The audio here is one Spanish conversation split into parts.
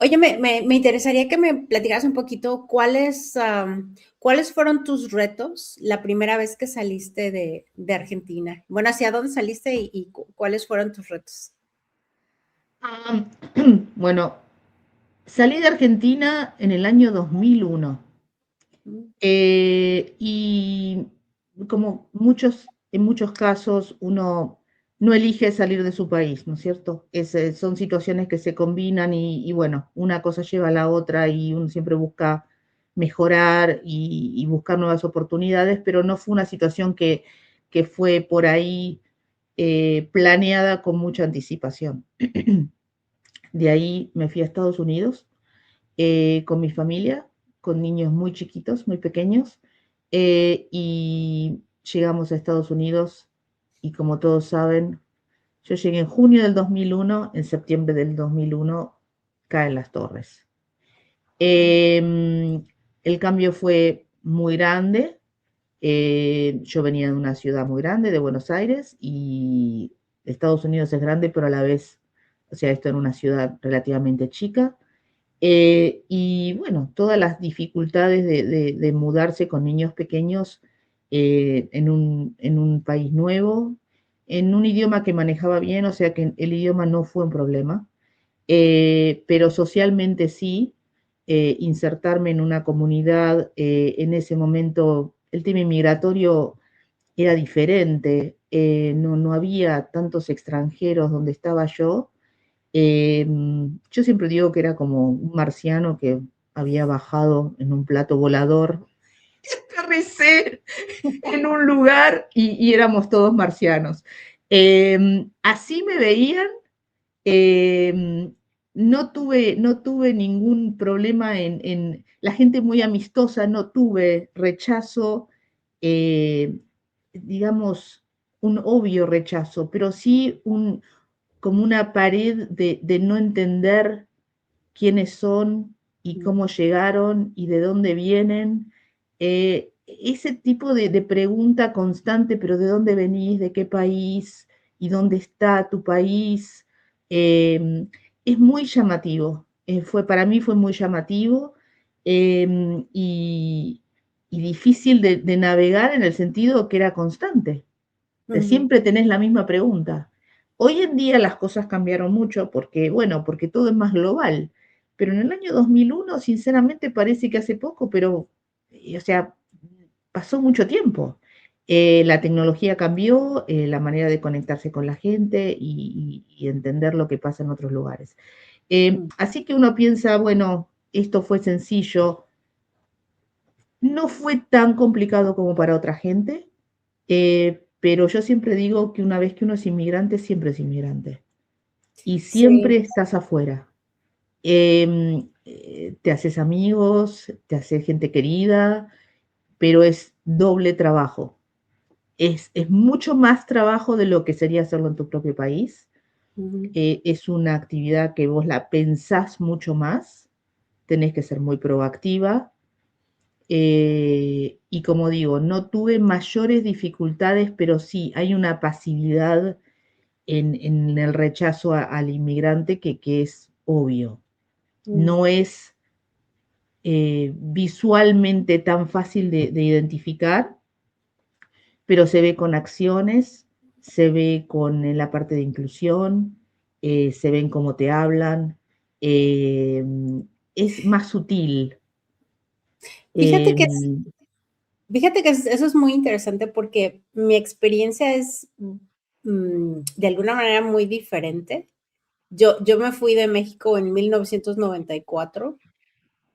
Oye, me interesaría que me platicaras un poquito cuáles fueron tus retos la primera vez que saliste de Argentina. Bueno, ¿hacia dónde saliste y cuáles fueron tus retos? Ah, Bueno, salí de Argentina en el año 2001 Mm, y como en muchos casos uno no elige salir de su país, ¿no es cierto? Son situaciones que se combinan y bueno, una cosa lleva a la otra y uno siempre busca mejorar y buscar nuevas oportunidades, pero no fue una situación que fue por ahí planeada con mucha anticipación. De ahí me fui a Estados Unidos con mi familia, con niños muy chiquitos, muy pequeños, y llegamos a Estados Unidos y como todos saben, yo llegué en junio del 2001, en septiembre del 2001 caen las torres. El cambio fue muy grande. Yo venía de una ciudad muy grande, de Buenos Aires, y Estados Unidos es grande, pero a la vez, o sea, esto en una ciudad relativamente chica. Y bueno, todas las dificultades de mudarse con niños pequeños en un país nuevo, en un idioma que manejaba bien, o sea que el idioma no fue un problema, pero socialmente sí, insertarme en una comunidad, en ese momento el tema inmigratorio era diferente, no había tantos extranjeros donde estaba yo. Yo siempre digo que era como un marciano que había bajado en un plato volador, aterricé en un lugar y éramos todos marcianos. Así me veían. eh, no tuve ningún problema la gente muy amistosa, no tuve rechazo, eh, digamos, un obvio rechazo, pero sí como una pared de no entender quiénes son y mm, cómo llegaron y de dónde vienen. Ese tipo de pregunta constante, pero ¿de dónde venís? ¿De qué país? ¿Y dónde está tu país? Eh, es muy llamativo. Para mí fue muy llamativo eh, y, y difícil de navegar en el sentido que era constante. De ujú, siempre tenés la misma pregunta. Hoy en día las cosas cambiaron mucho porque, bueno, porque todo es más global. Pero en el año 2001, sinceramente, parece que hace poco, pero, o sea, pasó mucho tiempo. La tecnología cambió, la manera de conectarse con la gente y entender lo que pasa en otros lugares. mm. Así que uno piensa, bueno, esto fue sencillo, no fue tan complicado como para otra gente, pero yo siempre digo que una vez que uno es inmigrante, siempre es inmigrante. Y siempre Sí. estás afuera. Te haces amigos, te haces gente querida, pero es doble trabajo. Es mucho más trabajo de lo que sería hacerlo en tu propio país. Ujú, Es una actividad que vos la pensás mucho más, tenés que ser muy proactiva. Y como digo, no tuve mayores dificultades, pero sí hay una pasividad en el rechazo al inmigrante que es obvio. mm. No es visualmente tan fácil de identificar, pero se ve con acciones, se ve con la parte de inclusión, se ven cómo te hablan, eh, es más sutil. Fíjate Eh, que Fíjate que eso es muy interesante porque mi experiencia es, de alguna manera muy diferente. Yo me fui de México en 1994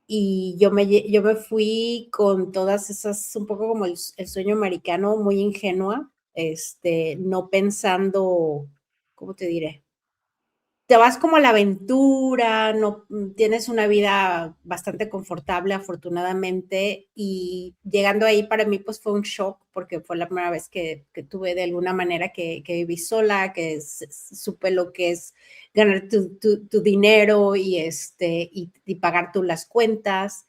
y yo me fui con todas esas, un poco como el sueño americano, muy ingenua, no pensando, ¿cómo te diré? Te vas como a la aventura, no tienes una vida bastante confortable, afortunadamente, y llegando ahí para mí, pues, fue un shock, porque fue la primera vez que tuve de alguna manera que viví sola, que supe lo que es ganar tu dinero y pagar tú las cuentas.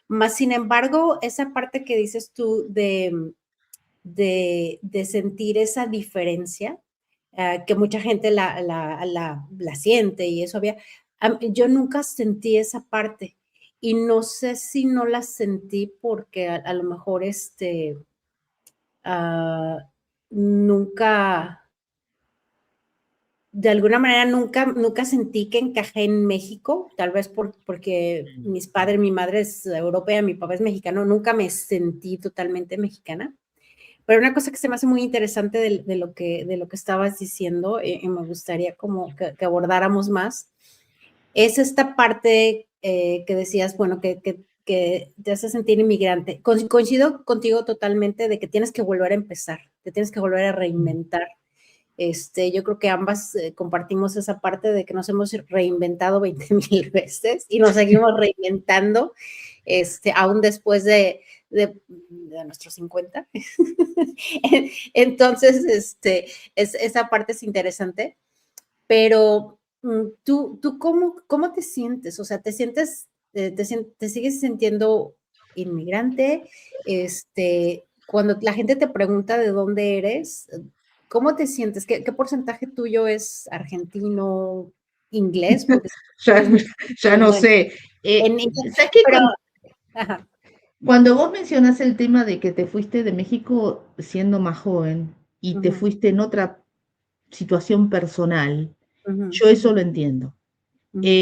Más sin embargo, esa parte que dices tú de sentir esa diferencia, que mucha gente la siente y eso había. yo nunca sentí esa parte y no sé si no la sentí porque a lo mejor, ah, nunca, de alguna manera nunca sentí que encajé en México, tal vez porque mis padres, mi madre es europea, mi papá es mexicano, nunca me sentí totalmente mexicana. Pero una cosa que se me hace muy interesante de lo que estabas diciendo, y me gustaría como que abordáramos más, es esta parte que decías, bueno, que te hace sentir inmigrante. Coincido contigo totalmente de que tienes que volver a empezar, te tienes que volver a reinventar. Yo creo que ambas compartimos esa parte de que nos hemos reinventado 20,000 veces y nos seguimos reinventando, aún después de nuestros 50. Entonces, esa parte es interesante, pero ¿tú cómo te sientes? O sea, ¿te sientes, te sigues sintiendo inmigrante? Cuando la gente te pregunta de dónde eres, ¿cómo te sientes? ¿Qué porcentaje tuyo es argentino, inglés? Porque Ya, es muy ya no profundo sé. en inglés, ¿Sabes qué? pero, ajá, Cuando vos mencionás el tema de que te fuiste de México siendo más joven y te ujú, fuiste en otra situación personal, ujú, yo eso lo entiendo. ujú,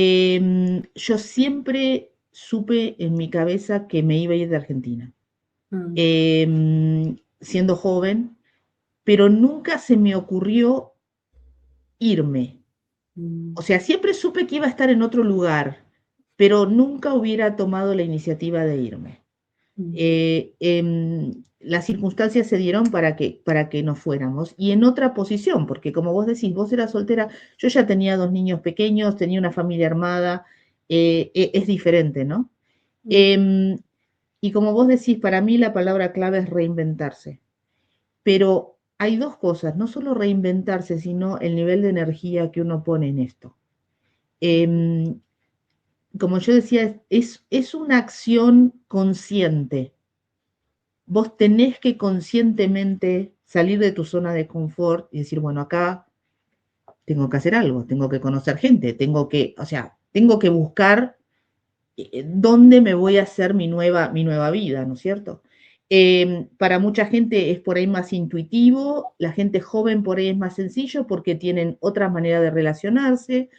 Yo siempre supe en mi cabeza que me iba a ir de Argentina, ujú, siendo joven, pero nunca se me ocurrió irme. O ujú, sea, siempre supe que iba a estar en otro lugar, pero nunca hubiera tomado la iniciativa de irme. ujú, Las circunstancias se dieron para que nos fuéramos y en otra posición, porque como vos decís, vos eras soltera, yo ya tenía dos niños pequeños, tenía una familia armada, es diferente, ¿no? ujú, Eh, y como vos decís, para mí la palabra clave es reinventarse, pero hay dos cosas, no solo reinventarse, sino el nivel de energía que uno pone en esto. Eh, Como yo decía, es una acción consciente. Vos tenés que conscientemente salir de tu zona de confort y decir, bueno, acá tengo que hacer algo, tengo que conocer gente, o sea, tengo que buscar dónde me voy a hacer mi nueva vida, ¿no es cierto? Para mucha gente es por ahí más intuitivo, la gente joven por ahí es más sencillo porque tienen otra manera de relacionarse,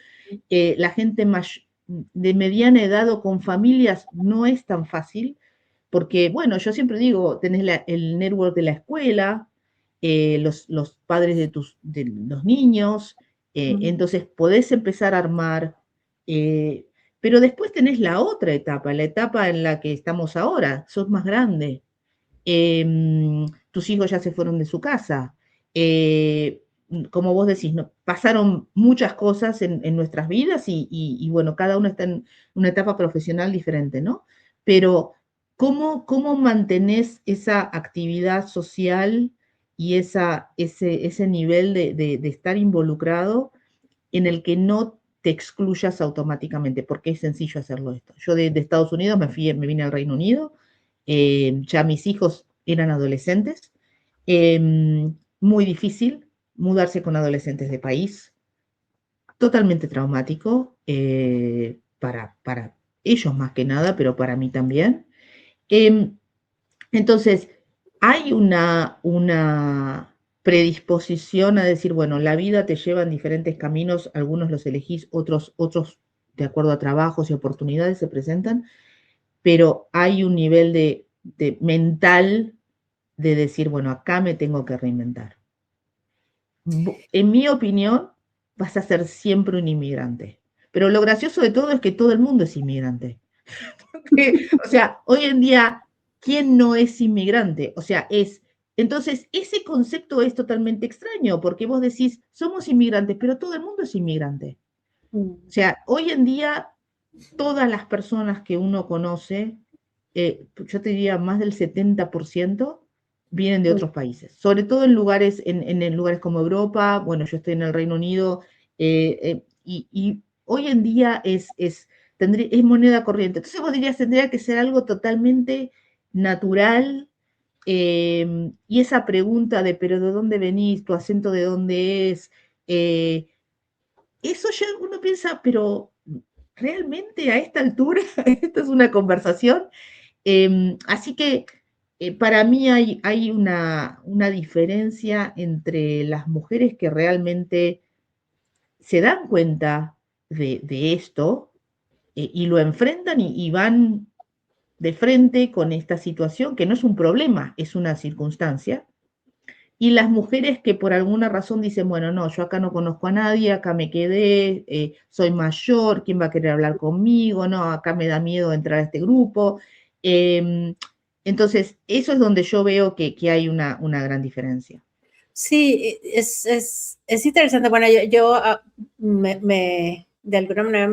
la gente más de mediana edad o con familias no es tan fácil, porque, bueno, yo siempre digo, tenés el network de la escuela, los padres de los niños, ujú, entonces podés empezar a armar, eh, pero después tenés la otra etapa, la etapa en la que estamos ahora, sos más grande, tus hijos ya se fueron de su casa, como vos decís, no, pasaron muchas cosas en nuestras vidas y, bueno, cada uno está en una etapa profesional diferente, ¿no? Pero ¿cómo mantenés esa actividad social y ese nivel de estar involucrado en el que no te excluyas automáticamente? Porque es sencillo hacerlo esto. Yo de Estados Unidos me vine al Reino Unido, ya mis hijos eran adolescentes, muy difícil mudarse con adolescentes de país, totalmente traumático para ellos más que nada, pero para mí también. Eh, entonces, hay una predisposición a decir, bueno, la vida te lleva en diferentes caminos, algunos los elegís, otros de acuerdo a trabajos y oportunidades se presentan, pero hay un nivel de mental de decir, bueno, acá me tengo que reinventar. En mi opinión, vas a ser siempre un inmigrante. Pero lo gracioso de todo es que todo el mundo es inmigrante. O sea, hoy en día, ¿quién no es inmigrante? O sea, entonces, ese concepto es totalmente extraño, porque vos decís, somos inmigrantes, pero todo el mundo es inmigrante. O ujú, sea, hoy en día, todas las personas que uno conoce, yo te diría más del 70% vienen de ujú, otros países, sobre todo en lugares, en lugares como Europa, bueno, yo estoy en el Reino Unido, y hoy en día es moneda corriente. Entonces vos dirías, tendría que ser algo totalmente natural, y esa pregunta de, pero ¿de dónde venís? ¿Tu acento de dónde es? Eh, Eso ya uno piensa, pero realmente a esta altura, esto es una conversación. Así que para mí hay una diferencia entre las mujeres que realmente se dan cuenta de esto y lo enfrentan y van de frente con esta situación, que no es un problema, es una circunstancia. Y las mujeres que por alguna razón dicen, bueno, no, yo acá no conozco a nadie, acá me quedé, soy mayor, ¿quién va a querer hablar conmigo? No, acá me da miedo entrar a este grupo. Eh, entonces, eso es donde yo veo que hay una gran diferencia. Sí, es interesante. Bueno, de alguna manera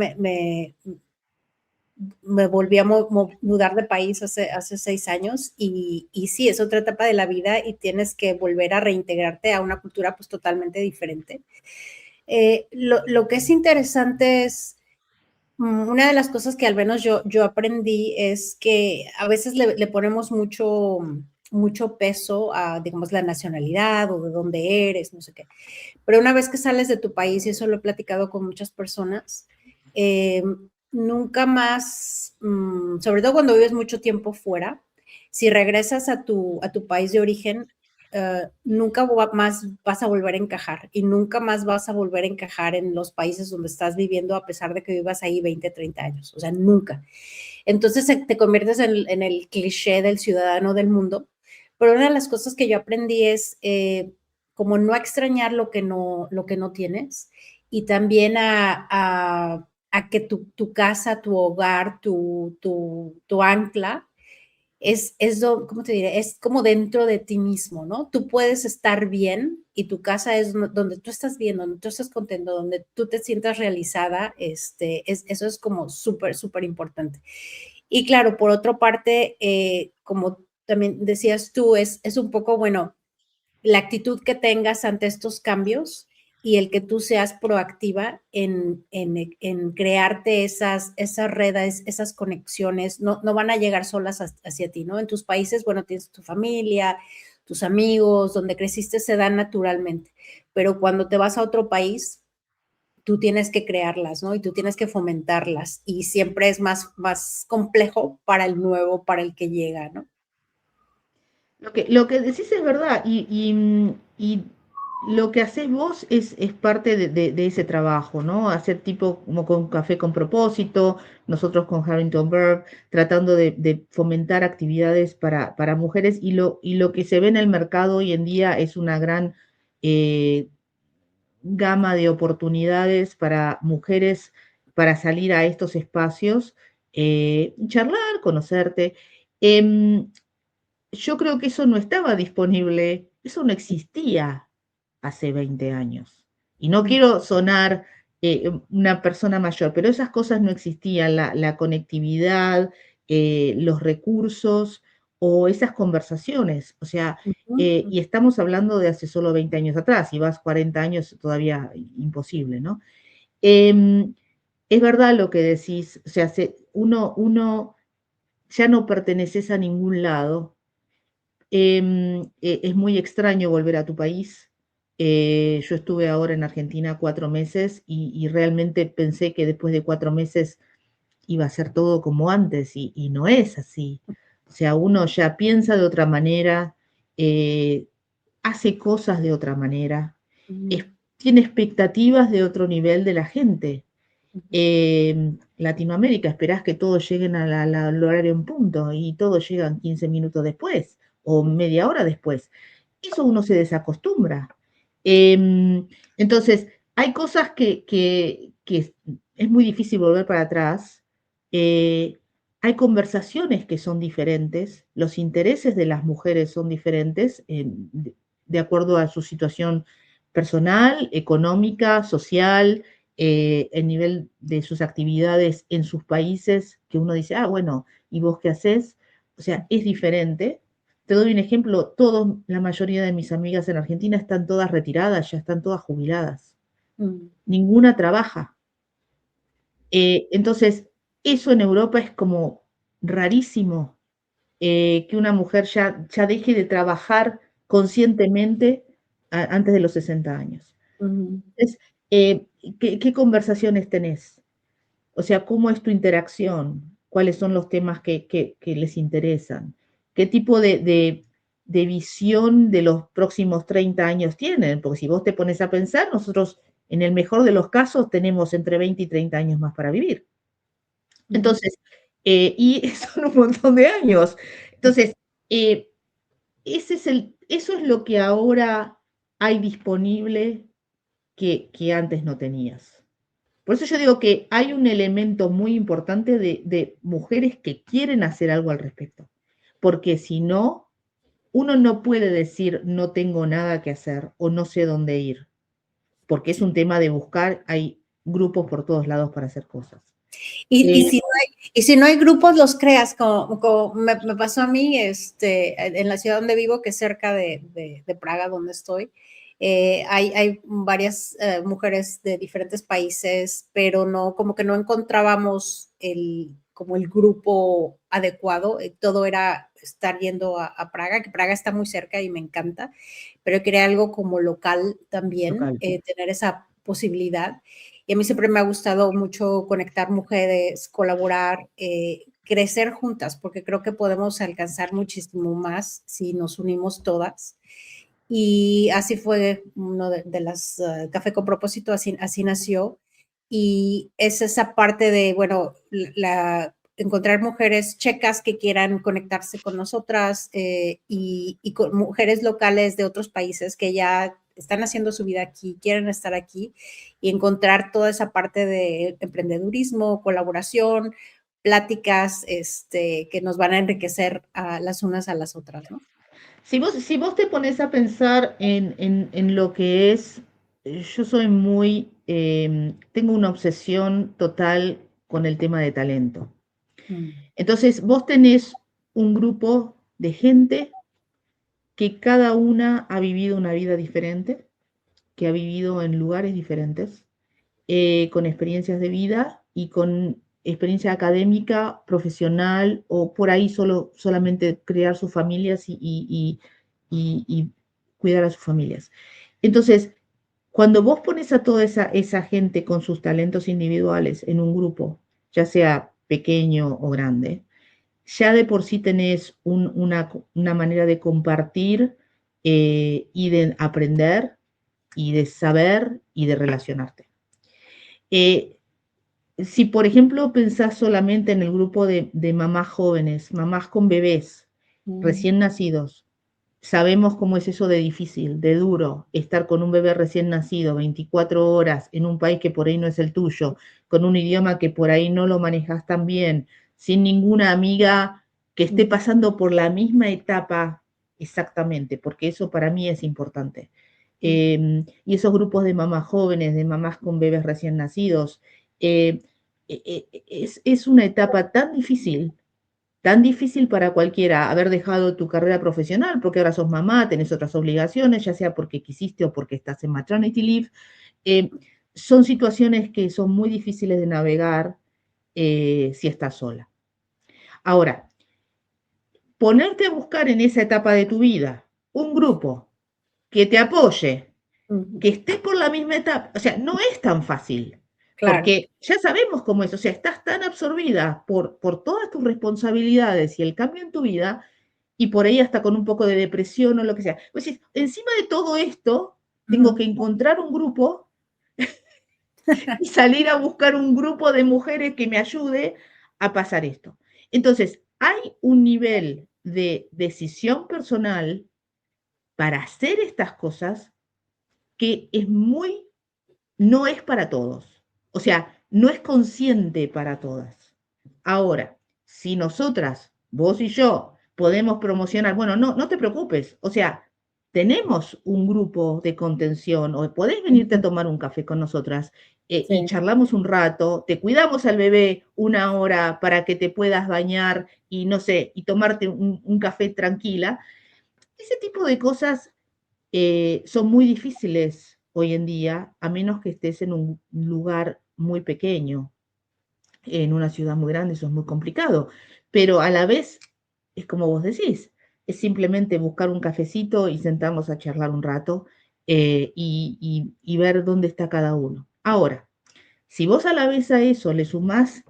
me volví a mudar de país hace 6 años y sí, es otra etapa de la vida y tienes que volver a reintegrarte a una cultura pues totalmente diferente. Lo que es interesante es, una de las cosas que al menos yo aprendí es que a veces le ponemos mucho peso a, digamos, la nacionalidad o de dónde eres, no sé qué. Pero una vez que sales de tu país, y eso lo he platicado con muchas personas, eh, nunca más, sobre todo cuando vives mucho tiempo fuera, si regresas a tu país de origen, nunca más vas a volver a encajar y nunca más vas a volver a encajar en los países donde estás viviendo a pesar de que vivas ahí 20, 30 años, o sea, nunca. Entonces te conviertes en el cliché del ciudadano del mundo, pero una de las cosas que yo aprendí es como no extrañar lo que no tienes y también a que tu casa, tu hogar, tu ancla ¿cómo te diré? Es como dentro de ti mismo, ¿no? Tú puedes estar bien y tu casa es donde tú estás bien, donde tú estás contento, donde tú te sientas realizada, eso es como súper, súper importante. Y claro, por otra parte, como también decías tú, es un poco, bueno, la actitud que tengas ante estos cambios y el que tú seas proactiva en crearte esas redes, esas conexiones, no van a llegar solas hacia ti, ¿no? En tus países, bueno, tienes tu familia, tus amigos, donde creciste se dan naturalmente, pero cuando te vas a otro país, tú tienes que crearlas, ¿no? Y tú tienes que fomentarlas y siempre es más complejo para el nuevo, para el que llega, ¿no? Lo que decís es verdad y lo que hacés vos es parte de ese trabajo, ¿no? Hacer tipo como con Café con Propósito, nosotros con Harrington Bird, tratando de fomentar actividades para mujeres y lo que se ve en el mercado hoy en día es una gran eh, gama de oportunidades para mujeres para salir a estos espacios, charlar, conocerte. Em, yo creo que eso no estaba disponible, eso no existía hace 20 años. Y no quiero sonar una persona mayor, pero esas cosas no existían, la conectividad, los recursos o esas conversaciones. O sea, Ujú. y estamos hablando de hace solo 20 años atrás, y vas 40 años todavía imposible, ¿no? Em, es verdad lo que decís, o sea, uno ya no perteneces a ningún lado. Es muy extraño volver a tu país. Yo estuve ahora en Argentina 4 meses y realmente pensé que después de 4 meses iba a ser todo como antes y no es así. O sea, uno ya piensa de otra manera, eh, hace cosas de otra manera, Ujú. es- tiene expectativas de otro nivel de la gente. Ujú. Latinoamérica, esperás que todos lleguen al horario en punto y todos llegan 15 minutos después o media hora después. Eso uno se desacostumbra. Entonces, hay cosas que es muy difícil volver para atrás. Eh, hay conversaciones que son diferentes, los intereses de las mujeres son diferentes de acuerdo a su situación personal, económica, social, el nivel de sus actividades en sus países, que uno dice, ah, bueno, ¿y vos qué haces? O sea, es diferente. Te doy un ejemplo, la mayoría de mis amigas en Argentina están todas retiradas, ya están todas jubiladas. Mm. Ninguna trabaja. Entonces, eso en Europa es como rarísimo, que una mujer ya deje de trabajar conscientemente antes de los 60 años. Ujú. Entonces, ¿qué conversaciones tenés? O sea, ¿cómo es tu interacción? ¿Cuáles son los temas que les interesan? ¿Qué tipo de visión de los próximos 30 años tienen? Porque si vos te pones a pensar, nosotros en el mejor de los casos tenemos entre 20 y 30 años más para vivir. Entonces, y son un montón de años. Entonces, eh, eso es lo que ahora hay disponible que antes no tenías. Por eso yo digo que hay un elemento muy importante de mujeres que quieren hacer algo al respecto. Porque si no, uno no puede decir no tengo nada que hacer o no sé dónde ir. Porque es un tema de buscar, hay grupos por todos lados para hacer cosas. Y si no hay grupos, los creas, como me pasó a mí en la ciudad donde vivo, que es cerca de Praga, donde estoy. Hay varias mujeres de diferentes países, pero no, como que no encontrábamos como el grupo adecuado. Todo era estar yendo a Praga, que Praga está muy cerca y me encanta, pero quería algo como local también, Local. tener esa posibilidad. Y a mí siempre me ha gustado mucho conectar mujeres, colaborar, crecer juntas, porque creo que podemos alcanzar muchísimo más si nos unimos todas. Y así fue uno de las Café con Propósito, así nació. Y es esa parte de, bueno, encontrar mujeres checas que quieran conectarse con nosotras y con mujeres locales de otros países que ya están haciendo su vida aquí, quieren estar aquí y encontrar toda esa parte de emprendedurismo, colaboración, pláticas que nos van a enriquecer a las unas a las otras, ¿no? Si vos te pones a pensar en lo que es, yo soy muy, tengo una obsesión total con el tema de talento. Mm. Entonces, vos tenés un grupo de gente que cada una ha vivido una vida diferente, que ha vivido en lugares diferentes, con experiencias de vida y con experiencia académica, profesional o por ahí solamente crear sus familias y cuidar a sus familias. Entonces, cuando vos pones a toda esa gente con sus talentos individuales en un grupo, ya sea pequeño o grande, ya de por sí tenés una manera de compartir y de aprender y de saber y de relacionarte. Eh, si, por ejemplo, pensás solamente en el grupo de mamás jóvenes, mamás con bebés Mm. recién nacidos, sabemos cómo es eso de difícil, de duro, estar con un bebé recién nacido 24 horas en un país que por ahí no es el tuyo, con un idioma que por ahí no lo manejas tan bien, sin ninguna amiga que esté Mm. pasando por la misma etapa exactamente, porque eso para mí es importante. Mm. Y esos grupos de mamás jóvenes, de mamás con bebés recién nacidos, eh, es una etapa tan difícil para cualquiera haber dejado tu carrera profesional, porque ahora sos mamá, tenés otras obligaciones, ya sea porque quisiste o porque estás en maternity leave. Eh, Son situaciones que son muy difíciles de navegar si estás sola. Ahora, ponerte a buscar en esa etapa de tu vida un grupo que te apoye, Ujú. que esté por la misma etapa, o sea, no es tan fácil, Claro. porque ya sabemos cómo es, o sea, estás tan absorbida por todas tus responsabilidades y el cambio en tu vida, y por ahí hasta con un poco de depresión o lo que sea. Pues encima de todo esto, tengo Ujú. que encontrar un grupo y salir a buscar un grupo de mujeres que me ayude a pasar esto. Entonces, hay un nivel de decisión personal para hacer estas cosas que es muy no es para todos. O sea, no es consciente para todas. Ahora, si nosotras, vos y yo, podemos promocionar, bueno, no te preocupes, o sea, tenemos un grupo de contención o podés venirte a Ujú. tomar un café con nosotras y Sí. charlamos un rato, te cuidamos al bebé una hora para que te puedas bañar y no sé, y tomarte un café tranquila. Ese tipo de cosas son muy difíciles hoy en día, a menos que estés en un lugar muy pequeño. En una ciudad muy grande eso es muy complicado, pero a la vez es como vos decís, es simplemente buscar un cafecito y sentarnos a charlar un rato y ver dónde está cada uno. Ahora, Si vos a la vez a eso le sumás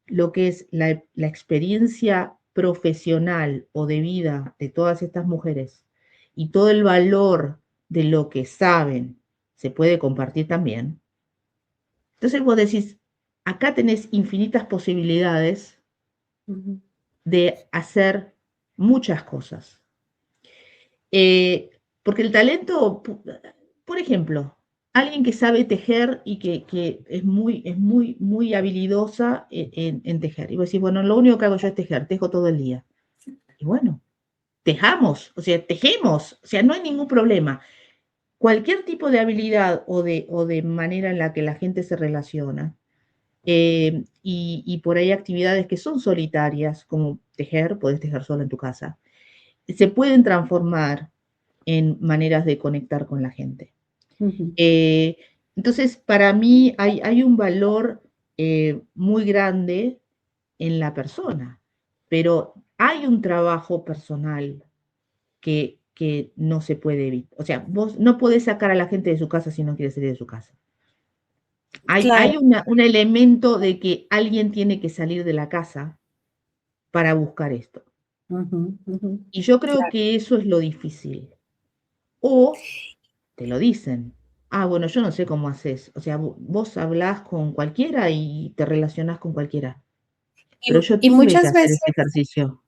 lo que es la experiencia profesional o de vida de todas estas mujeres y todo el valor de lo que saben se puede compartir también, entonces vos decís, acá tenés infinitas posibilidades Ujú. de hacer muchas cosas. Porque el talento, por ejemplo, alguien que sabe tejer y que muy habilidosa en tejer. Y vos decís, bueno, lo único que hago yo es tejer, tejo todo el día. Y bueno, tejamos, o sea, tejemos, o sea, no hay ningún problema. Cualquier tipo de habilidad o de manera en la que la gente se relaciona, y por ahí actividades que son solitarias, como tejer, podés tejer solo en tu casa, se pueden transformar en maneras de conectar con la gente. Ujú. Eh, entonces, para mí hay un valor muy grande en la persona, pero hay un trabajo personal que no se puede evitar. O sea, vos no podés sacar a la gente de su casa si no quiere salir de su casa. Hay Claro. un elemento de que alguien tiene que salir de la casa para buscar esto. Ujú, ujú. Y yo creo Claro. que eso es lo difícil. O te lo dicen. Ah, bueno, yo no sé cómo haces. O sea, vos hablás con cualquiera y te relacionás con cualquiera. Pero yo Y tuve que muchas hacer veces, ese ejercicio,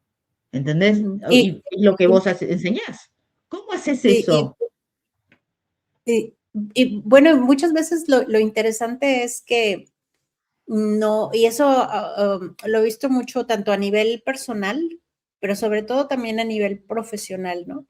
¿entendés? ujú, Y es lo que y, vos enseñás. ¿Cómo haces y, eso? y- bueno, muchas veces lo interesante es que no, y eso lo he visto mucho tanto a nivel personal, pero sobre todo también a nivel profesional, ¿no?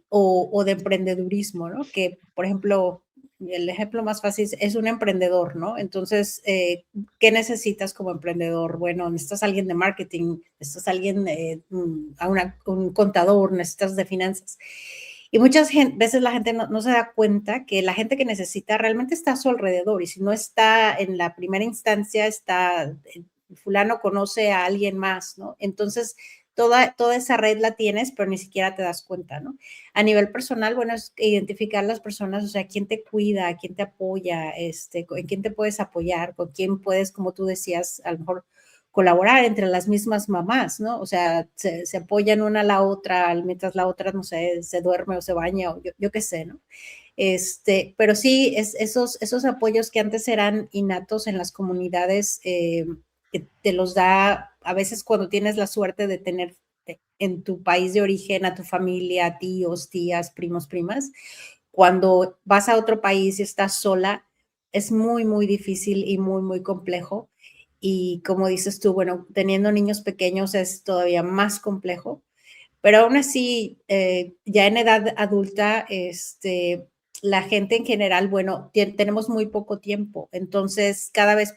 O de emprendedurismo, ¿no? Que, por ejemplo, el ejemplo más fácil es un emprendedor, ¿no? Entonces, ¿qué necesitas como emprendedor? Bueno, necesitas alguien de marketing, necesitas alguien, un contador, necesitas de finanzas. Y muchas veces la gente no se da cuenta que la gente que necesita realmente está a su alrededor y si no está en la primera instancia, está, fulano conoce a alguien más, ¿no? Entonces, toda esa red la tienes, pero ni siquiera te das cuenta, ¿no? A nivel personal, bueno, es identificar las personas, o sea, quién te cuida, quién te apoya, en quién te puedes apoyar, con quién puedes, como tú decías, a lo mejor colaborar entre las mismas mamás, ¿no? O sea, se apoyan una a la otra mientras la otra, no sé, se duerme o se baña o yo qué sé, ¿no? Pero sí, esos apoyos que antes eran innatos en las comunidades, que te los da a veces cuando tienes la suerte de tener en tu país de origen a tu familia, tíos, tías, primos, primas. Cuando vas a otro país y estás sola, es muy, muy difícil y muy, muy complejo. Y como dices tú, bueno, teniendo niños pequeños es todavía más complejo, pero aún así, ya en edad adulta, la gente en general, bueno, tenemos muy poco tiempo, entonces cada vez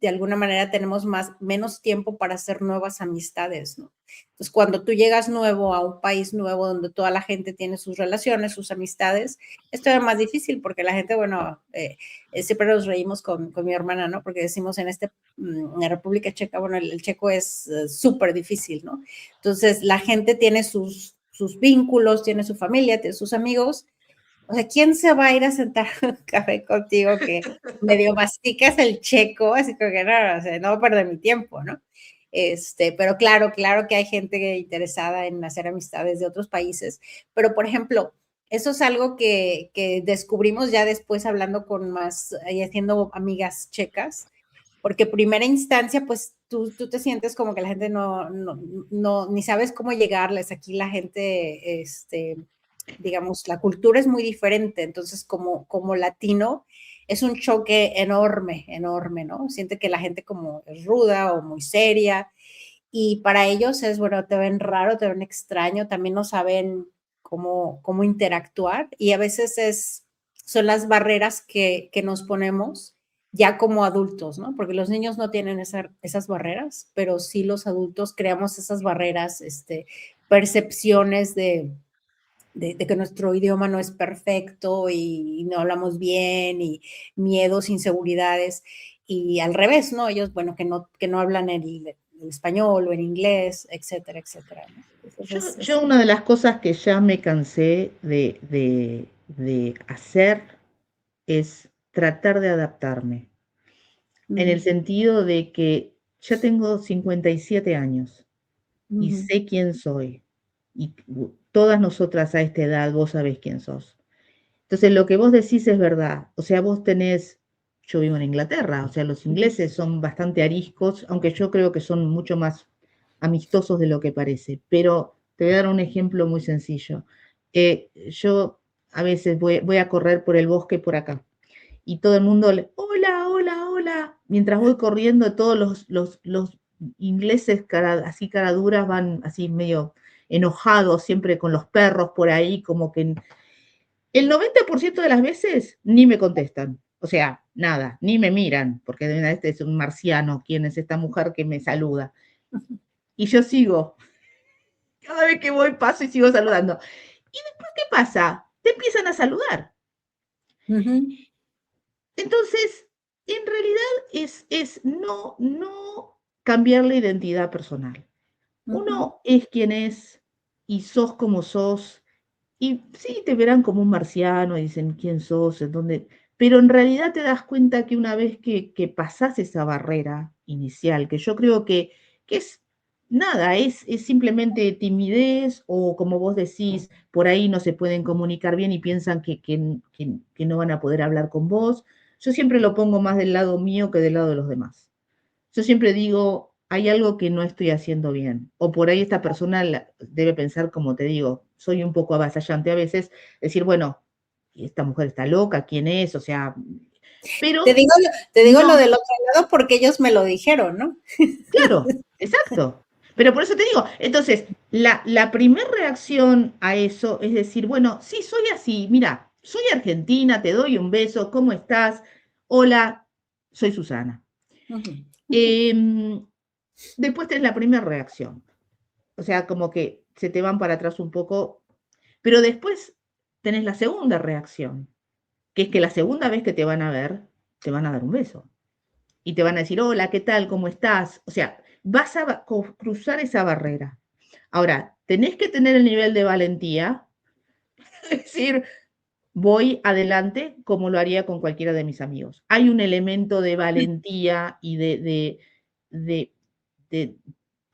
de alguna manera tenemos menos tiempo para hacer nuevas amistades, ¿no? Entonces, cuando tú llegas nuevo a un país nuevo donde toda la gente tiene sus relaciones, sus amistades, esto es más difícil porque la gente, bueno, siempre nos reímos con mi hermana, ¿no? Porque decimos en la República Checa, bueno, el checo es súper difícil, ¿no? Entonces, la gente tiene sus vínculos, tiene su familia, tiene sus amigos. O sea, ¿quién se va a ir a sentar un café contigo que medio masticas el checo? Así como que no, o sea, no voy a perder mi tiempo, ¿no? Pero claro que hay gente interesada en hacer amistades de otros países, pero por ejemplo, eso es algo que descubrimos ya después hablando con más y haciendo amigas checas, porque primera instancia, pues tú te sientes como que la gente no, ni sabes cómo llegarles. Aquí la gente, digamos, la cultura es muy diferente. Entonces, como latino, es un choque enorme, enorme, ¿no? Siente que la gente como es ruda o muy seria. Y para ellos es, bueno, te ven raro, te ven extraño, también no saben cómo interactuar. Y a veces son las barreras que nos ponemos ya como adultos, ¿no? Porque los niños no tienen esas barreras, pero sí los adultos creamos esas barreras, percepciones de que nuestro idioma no es perfecto y no hablamos bien y miedos, inseguridades y al revés, ¿no? Ellos, bueno, que no hablan el español o en inglés, etcétera, etcétera, ¿no? Entonces, Yo una de las cosas que ya me cansé de hacer es tratar de adaptarme. en el Ujú, sentido de que ya tengo 57 años y ujú, sé quién soy. Y todas nosotras a esta edad, vos sabés quién sos. Entonces, lo que vos decís es verdad. O sea, vos tenés, yo vivo en Inglaterra, o sea, los ujú, ingleses son bastante ariscos, aunque yo creo que son mucho más amistosos de lo que parece. Pero te voy a dar un ejemplo muy sencillo. Yo a veces voy a correr por el bosque por acá y todo el mundo, hola, hola, hola. Mientras voy corriendo, todos los ingleses así cara duras van así medio enojados, siempre con los perros por ahí, como que el 90% de las veces ni me contestan. O sea, nada, ni me miran, porque de una vez es un marciano, ¿quién es esta mujer que me saluda? Y yo sigo, cada vez que voy paso y sigo saludando. ¿Y después qué pasa? Te empiezan a saludar. ujú, Entonces, en realidad es no cambiar la identidad personal. ujú. Uno es quien es y sos como sos. Y sí, te verán como un marciano, y dicen quién sos, en dónde. Pero en realidad te das cuenta que una vez que pasás esa barrera inicial, que yo creo que es nada, es simplemente timidez o como vos decís, por ahí no se pueden comunicar bien y piensan que no van a poder hablar con vos. Yo siempre lo pongo más del lado mío que del lado de los demás. Yo siempre digo, hay algo que no estoy haciendo bien. O por ahí esta persona debe pensar, como te digo, soy un poco avasallante a veces, decir, bueno, esta mujer está loca, ¿quién es? O sea, Te pero digo, te digo lo no, del otro lado porque ellos me lo dijeron, ¿no? claro, exacto. Pero por eso te digo, entonces, la primera reacción a eso es decir, bueno, sí, soy así, mira, soy argentina, te doy un beso, ¿cómo estás? Hola, soy Susana. Ujú, Em, Después tenés la primera reacción. O sea, como que se te van para atrás un poco, pero después tenés la segunda reacción, que es que la segunda vez que te van a ver, te van a dar un beso y te van a decir, hola, ¿qué tal? ¿Cómo estás? O sea, vas a cruzar esa barrera. Ahora, tenés que tener el nivel de valentía, es decir, voy adelante como lo haría con cualquiera de mis amigos. Hay un elemento de valentía y de, de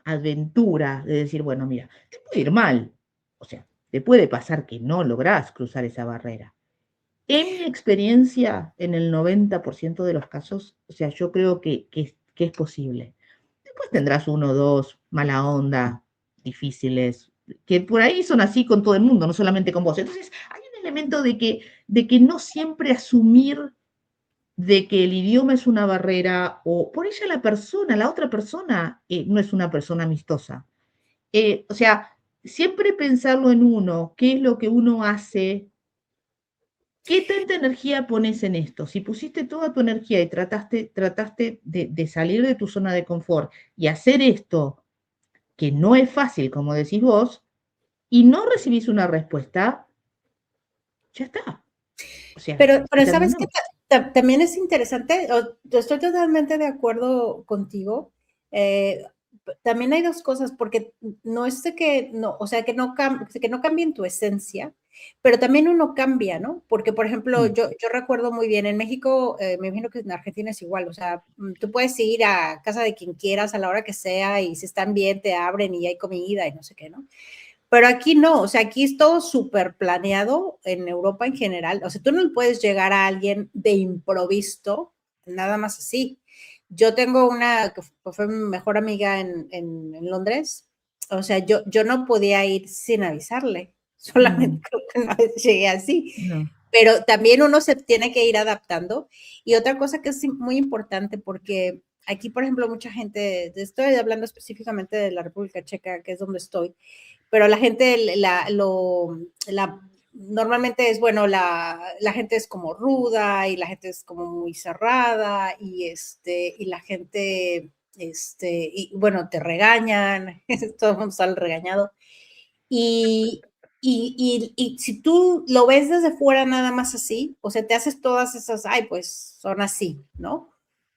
aventura, de decir, bueno, mira, te puede ir mal, o sea, te puede pasar que no lográs cruzar esa barrera. En mi experiencia, en el 90% de los casos, o sea, yo creo que es posible. Después tendrás uno o dos mala onda, difíciles, que por ahí son así con todo el mundo, no solamente con vos. Entonces, hay un elemento de que no siempre asumir de que el idioma es una barrera o por ella la persona, la otra persona, no es una persona amistosa. O sea, siempre pensarlo en uno, qué es lo que uno hace, qué tanta energía pones en esto. Si pusiste toda tu energía y trataste de salir de tu zona de confort y hacer esto, que no es fácil, como decís vos, y no recibís una respuesta, ya está. O sea, se pero ¿sabes qué? terminó. También es interesante, estoy totalmente de acuerdo contigo. eh, También hay dos cosas, porque no es de que no, o sea, que no cambien tu esencia, pero también uno cambia, ¿no? Porque, por ejemplo, Mm, yo recuerdo muy bien, en México, me imagino que en Argentina es igual, o sea, tú puedes ir a casa de quien quieras a la hora que sea y si están bien te abren y hay comida y no sé qué, ¿no? Pero aquí no, o sea, aquí es todo súper planeado en Europa en general. O sea, tú no puedes llegar a alguien de improviso, nada más así. Yo tengo una que fue mi mejor amiga en Londres. O sea, yo no podía ir sin avisarle. Solamente mm, creo que una vez llegué así. no. Pero también uno se tiene que ir adaptando. Y otra cosa que es muy importante, porque aquí, por ejemplo, mucha gente, estoy hablando específicamente de la República Checa, que es donde estoy, pero la gente, normalmente es, bueno, la gente es como ruda y la gente es como muy cerrada y la gente, y bueno, te regañan, todo el mundo sale regañado. Y, y si tú lo ves desde fuera nada más así, o sea, te haces todas esas, ay, pues son así, ¿no?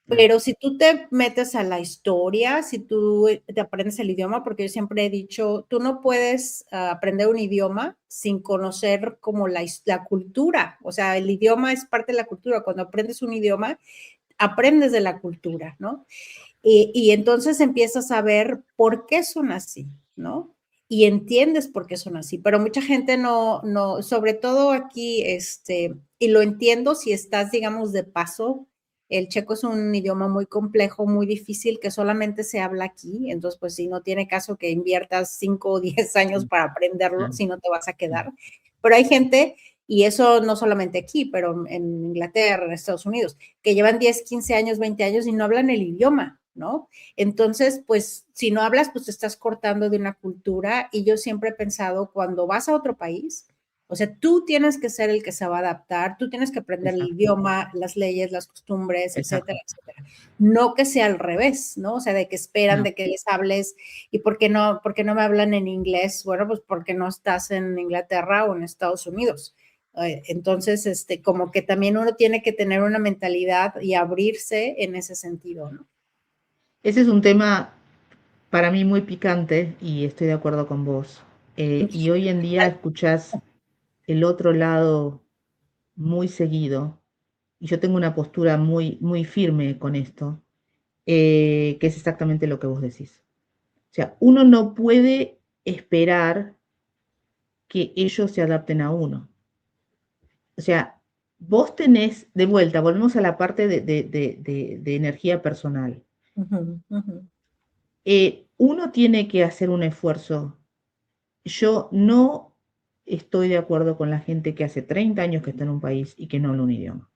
No. Pero si tú te metes a la historia, si tú te aprendes el idioma, porque yo siempre he dicho, tú no puedes aprender un idioma sin conocer como la cultura, o sea, el idioma es parte de la cultura. Cuando aprendes un idioma, aprendes de la cultura, ¿no? Y entonces empiezas a ver por qué son así, ¿no? Y entiendes por qué son así, pero mucha gente no, sobre todo aquí, y lo entiendo si estás, digamos, de paso. El checo es un idioma muy complejo, muy difícil, que solamente se habla aquí, entonces pues si no tiene caso que inviertas 5 o 10 años para aprenderlo, si no te vas a quedar. Pero hay gente, y eso no solamente aquí, pero en Inglaterra, en Estados Unidos, que llevan 10, 15 años, 20 años y no hablan el idioma, ¿no? Entonces, pues, si no hablas, pues te estás cortando de una cultura y yo siempre he pensado, cuando vas a otro país, o sea, tú tienes que ser el que se va a adaptar, tú tienes que aprender el Exacto, idioma, las leyes, las costumbres, etcétera, exacto. etcétera. No que sea al revés, ¿no? O sea, de que esperan No. de que les hables y por qué no me hablan en inglés? Bueno, pues porque no estás en Inglaterra o en Estados Unidos. Entonces, como que también uno tiene que tener una mentalidad y abrirse en ese sentido, ¿no? Ese es un tema para mí muy picante y estoy de acuerdo con vos. Y hoy en día escuchás el otro lado muy seguido, y yo tengo una postura muy, muy firme con esto, que es exactamente lo que vos decís. O sea, uno no puede esperar que ellos se adapten a uno. O sea, vos tenés, de vuelta, volvemos a la parte de energía personal. Ujú, ujú. Uno tiene que hacer un esfuerzo. Yo no estoy de acuerdo con la gente que hace 30 años que está en un país y que no habla un idioma.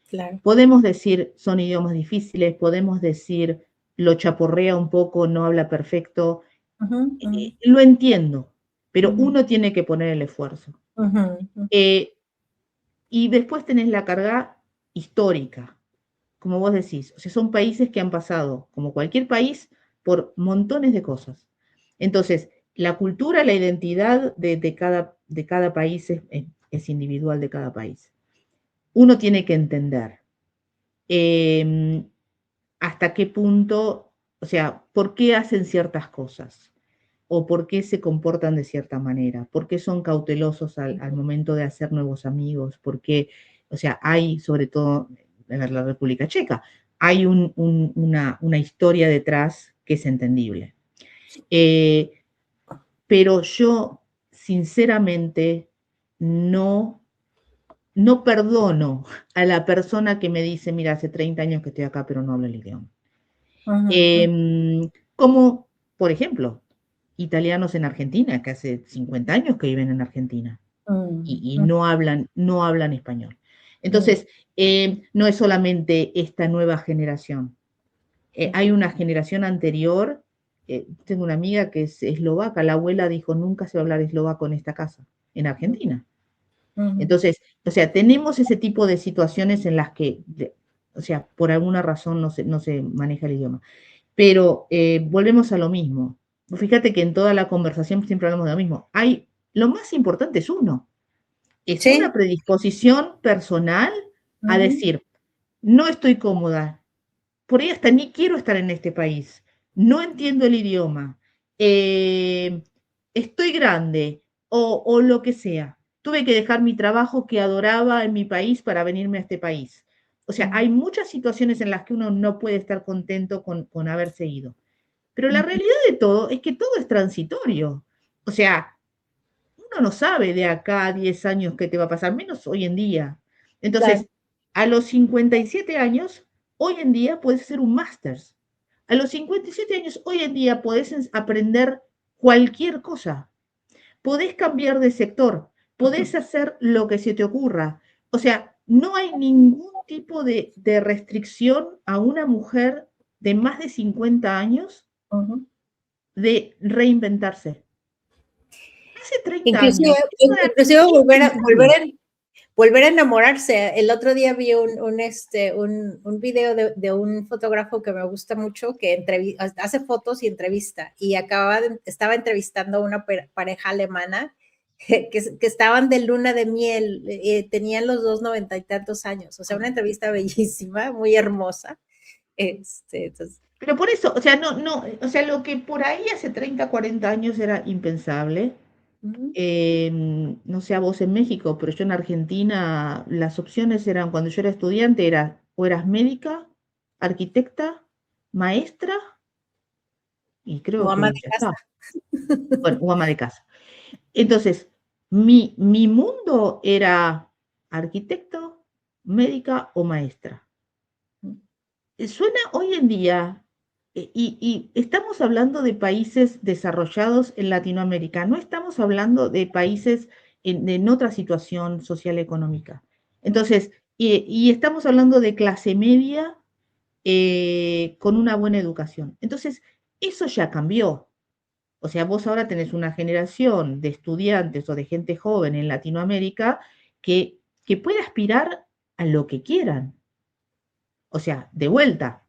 Claro. Podemos decir, son idiomas difíciles, podemos decir, lo chaporrea un poco, no habla perfecto. Ujú, ujú, Lo entiendo, pero ujú, uno tiene que poner el esfuerzo. ujú, ujú. Eh, y después tenés la carga histórica, como vos decís. O sea, son países que han pasado, como cualquier país, por montones de cosas. Entonces, la cultura, la identidad de cada país es individual de cada país. Uno tiene que entender eh, hasta qué punto, o sea, por qué hacen ciertas cosas o por qué se comportan de cierta manera, por qué son cautelosos al momento de hacer nuevos amigos, por qué, o sea, hay, sobre todo en la República Checa, hay una historia detrás que es entendible. Eh, pero yo, sinceramente, no, no perdono a la persona que me dice, mira, hace 30 años que estoy acá, pero no hablo el idioma. Ujú, ujú. Como, por ejemplo, italianos en Argentina, que hace 50 años que viven en Argentina y Mm, no hablan español. mm, Entonces, no es solamente esta nueva generación. Hay una generación anterior, tengo una amiga que es eslovaca, la abuela dijo, nunca se va a hablar eslovaco en esta casa, en mm, Argentina. ujú. Entonces, o sea, tenemos ese tipo de situaciones en las que, o sea, por alguna razón no se maneja el idioma. Pero volvemos a lo mismo. Fíjate que en toda la conversación siempre hablamos de lo mismo. Lo más importante es uno. Es una Sí. predisposición personal a Ujú, decir, no estoy cómoda, por ahí hasta ni quiero estar en este país, no entiendo el idioma, eh, estoy grande o lo que sea. Tuve que dejar mi trabajo que adoraba en mi país para venirme a este país. O sea, ujú, hay muchas situaciones en las que uno no puede estar contento con haberse ido. Pero la ujú. realidad de todo es que todo es transitorio. O sea, uno no sabe de acá a 10 años qué te va a pasar, menos hoy en día. Claro. Entonces, a los 57 años, hoy en día puedes hacer un máster. A los 57 años, hoy en día podés aprender cualquier cosa. Podés cambiar de sector, podés hacer lo que se te ocurra. O sea, no hay ningún tipo de restricción a una mujer de más de 50 años Ujú. de reinventarse. Hace 30 Inclusive, años, eso era inclusive impensable. volver a enamorarse. El otro día vi un video de un fotógrafo que me gusta mucho que hace fotos y entrevista y estaba entrevistando a una pareja alemana que estaban de luna de miel, tenían los dos 90 y tantos años, o sea, una entrevista bellísima, muy hermosa. Entonces, Pero por eso, o sea, o sea, lo que por ahí hace 30, 40 años era impensable. ujú, No sé a vos en México, pero yo en Argentina las opciones eran, cuando yo era estudiante, era o eras médica, arquitecta, maestra, y O creo ama que de ya casa. está. Bueno, o ama de casa. Entonces, mi mundo era arquitecto, médica o maestra. Suena hoy en día, y estamos hablando de países desarrollados en Latinoamérica, no estamos hablando de países en otra situación social económica. Entonces, y estamos hablando de clase media con una buena educación. Entonces, eso ya cambió. O sea, vos ahora tenés una generación de estudiantes o de gente joven en Latinoamérica que puede aspirar a lo que quieran. O sea, de vuelta,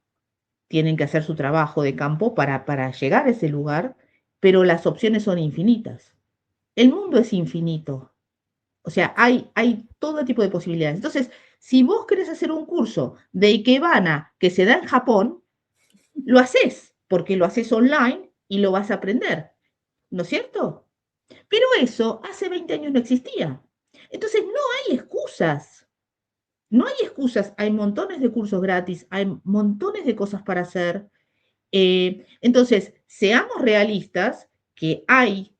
tienen que hacer su trabajo de campo para llegar a ese lugar, pero las opciones son infinitas. El mundo es infinito. O sea, hay todo tipo de posibilidades. Entonces, si vos querés hacer un curso de Ikebana que se da en Japón, lo haces, porque lo haces online y lo vas a aprender, ¿no es cierto? Pero eso hace 20 años no existía. Entonces, no hay excusas. No hay excusas. Hay montones de cursos gratis, hay montones de cosas para hacer. Entonces, seamos realistas que hay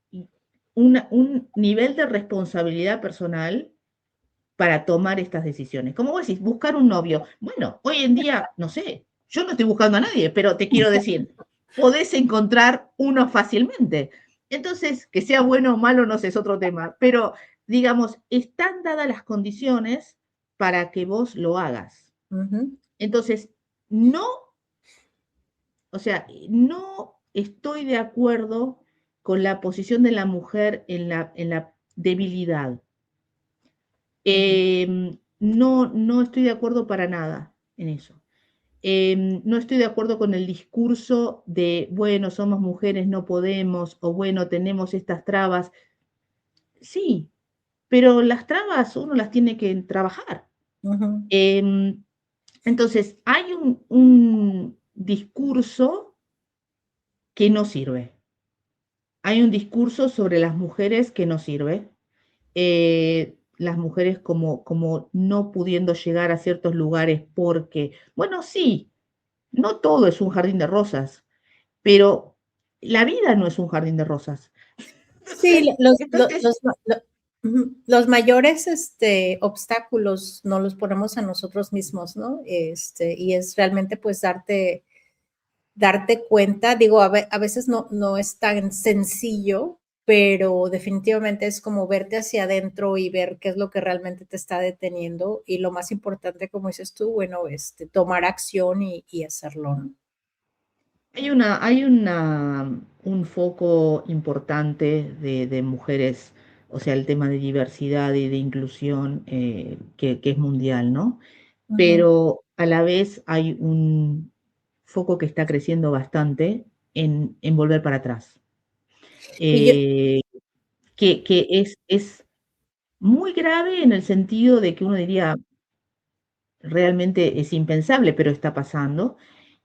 un nivel de responsabilidad personal para tomar estas decisiones. Como vos decís, buscar un novio. Bueno, hoy en día, no sé, yo no estoy buscando a nadie, pero te quiero decir, podés encontrar uno fácilmente. Entonces, que sea bueno o malo, no sé, es otro tema, pero digamos, están dadas las condiciones para que vos lo hagas. Entonces, no, o sea, no estoy de acuerdo con la posición de la mujer en la debilidad. No, no estoy de acuerdo para nada en eso. No estoy de acuerdo con el discurso de, bueno, somos mujeres, no podemos, o bueno, tenemos estas trabas. Sí, pero las trabas uno las tiene que trabajar. Eh, entonces, hay un discurso que no sirve. Hay un discurso sobre las mujeres que no sirve. Las mujeres como no pudiendo llegar a ciertos lugares porque, bueno, sí, no todo es un jardín de rosas, pero la vida no es un jardín de rosas. Sí, Entonces, los mayores obstáculos nos los ponemos a nosotros mismos, ¿no? Y es realmente pues darte cuenta, digo, a veces no es tan sencillo, pero definitivamente es como verte hacia adentro y ver qué es lo que realmente te está deteniendo y lo más importante, como dices tú, bueno, tomar acción y hacerlo, ¿no? un foco importante de mujeres, o sea, el tema de diversidad y de inclusión que es mundial, ¿no? Ujú. Pero a la vez hay un foco que está creciendo bastante en volver para atrás. Y yo, Eh, que es muy grave en el sentido de que uno diría, realmente es impensable, pero está pasando.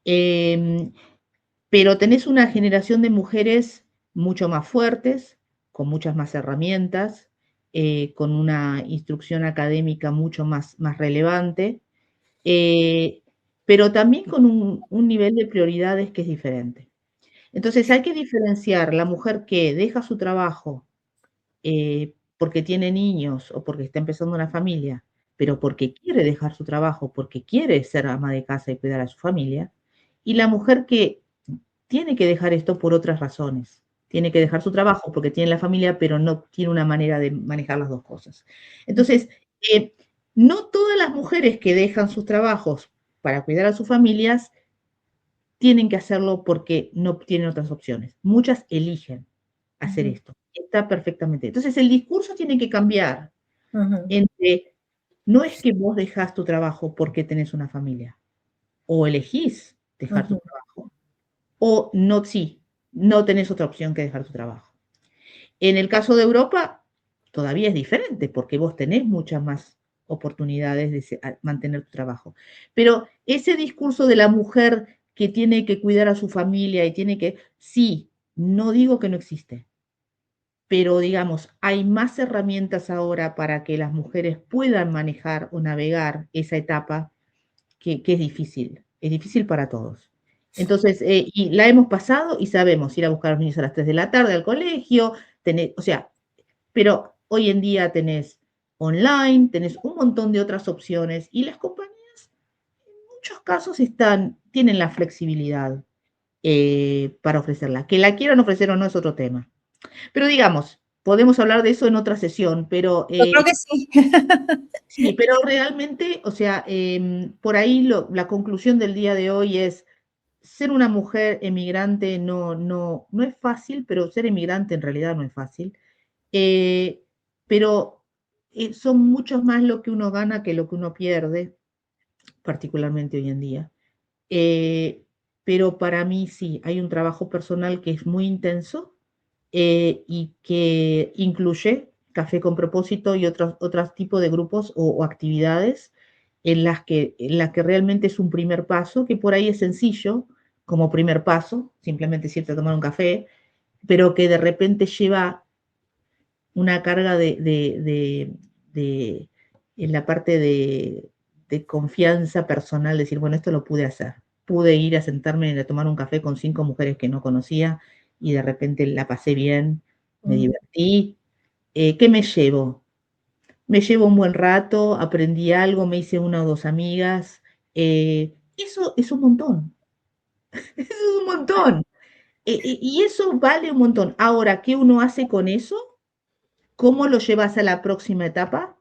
Em, pero tenés una generación de mujeres mucho más fuertes, con muchas más herramientas, con una instrucción académica mucho más relevante, eh, pero también con un nivel de prioridades que es diferente. Entonces hay que diferenciar la mujer que deja su trabajo porque tiene niños o porque está empezando una familia, pero porque quiere dejar su trabajo, porque quiere ser ama de casa y cuidar a su familia, y la mujer que tiene que dejar esto por otras razones. Tiene que dejar su trabajo porque tiene la familia, pero no tiene una manera de manejar las dos cosas. Entonces, eh, no todas las mujeres que dejan sus trabajos para cuidar a sus familias tienen que hacerlo porque no tienen otras opciones. Muchas eligen hacer ujú, esto. Está perfectamente. Entonces, el discurso tiene que cambiar ujú, entre, no es que vos dejás tu trabajo porque tenés una familia, o elegís dejar tu ujú. trabajo, o no, sí, no tenés otra opción que dejar tu trabajo. En el caso de Europa, todavía es diferente, porque vos tenés muchas más oportunidades de mantener tu trabajo. Pero ese discurso de la mujer que tiene que cuidar a su familia y tiene que, sí, no digo que no existe, pero digamos, hay más herramientas ahora para que las mujeres puedan manejar o navegar esa etapa que es difícil para todos. Entonces, y la hemos pasado y sabemos ir a buscar a los niños a las 3 de la tarde al colegio, o sea, pero hoy en día tenés online, tenés un montón de otras opciones y las compañías en muchos casos tienen la flexibilidad para ofrecerla. Que la quieran ofrecer o no es otro tema. Pero digamos, podemos hablar de eso en otra sesión, pero Yo creo que sí. sí, pero realmente, o sea, por ahí la conclusión del día de hoy es, ser una mujer emigrante no es fácil, pero ser emigrante en realidad no es fácil. Eh, pero son muchos más lo que uno gana que lo que uno pierde, particularmente hoy en día. Eh, pero para mí sí, hay un trabajo personal que es muy intenso y que incluye Café con Propósito y otros tipos de grupos o actividades en las que realmente es un primer paso, que por ahí es sencillo como primer paso, simplemente irte a tomar un café, pero que de repente lleva una carga en la parte de confianza personal, decir, bueno, esto lo pude hacer. Pude ir a sentarme a tomar un café con 5 mujeres que no conocía y de repente la pasé bien, me divertí. ¿Qué me llevo? Me llevo un buen rato, aprendí algo, me hice una o dos amigas. Eso es un montón, eso es un montón. Y eso vale un montón. Ahora, ¿qué uno hace con eso? ¿Cómo lo llevas a la próxima etapa?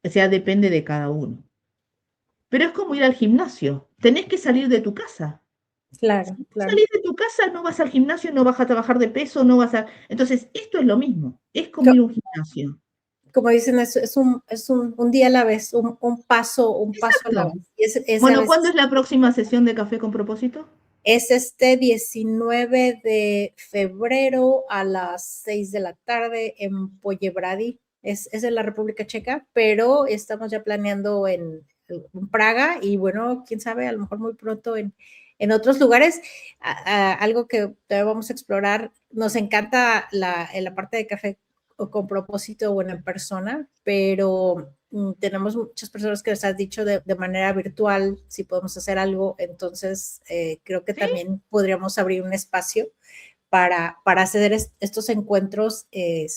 O sea, depende de cada uno. Pero es como ir al gimnasio. Tenés que salir de tu casa. Si Claro, no claro. salís de tu casa, no vas al gimnasio, no vas a trabajar de peso, no vas a... Entonces, esto es lo mismo. Es como ir a un gimnasio. Como dicen, es un día a la vez, un paso a la Exacto. vez. Y a Bueno, ¿cuándo veces es la próxima sesión de Café con Propósito? es este 19 de febrero a las 6 de la tarde en Pojebrady. Es en la República Checa, pero estamos ya planeando en Praga y bueno, quién sabe, a lo mejor muy pronto en otros lugares. Algo que todavía vamos a explorar, nos encanta en la parte de café o con propósito o en persona, pero tenemos muchas personas que nos han dicho de manera virtual si podemos hacer algo, entonces creo que ¿Sí? también podríamos abrir un espacio para hacer estos encuentros y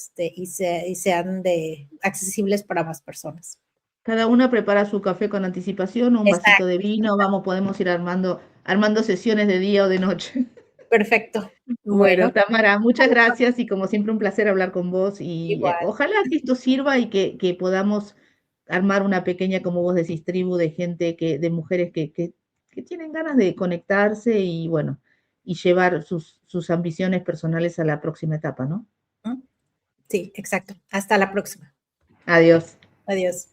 sean accesibles para más personas. Cada una prepara su café con anticipación, un vasito de Exacto, vino, vamos, podemos ir armando sesiones de día o de noche. perfecto. Bueno, Bueno, Tamara, muchas gracias y como siempre un placer hablar con vos y igual. ojalá que esto sirva y que podamos armar una pequeña, como vos decís, tribu de gente, de mujeres que tienen ganas de conectarse y bueno, y llevar sus ambiciones personales a la próxima etapa, ¿no? Sí, exacto. Hasta la próxima. Adiós. Adiós.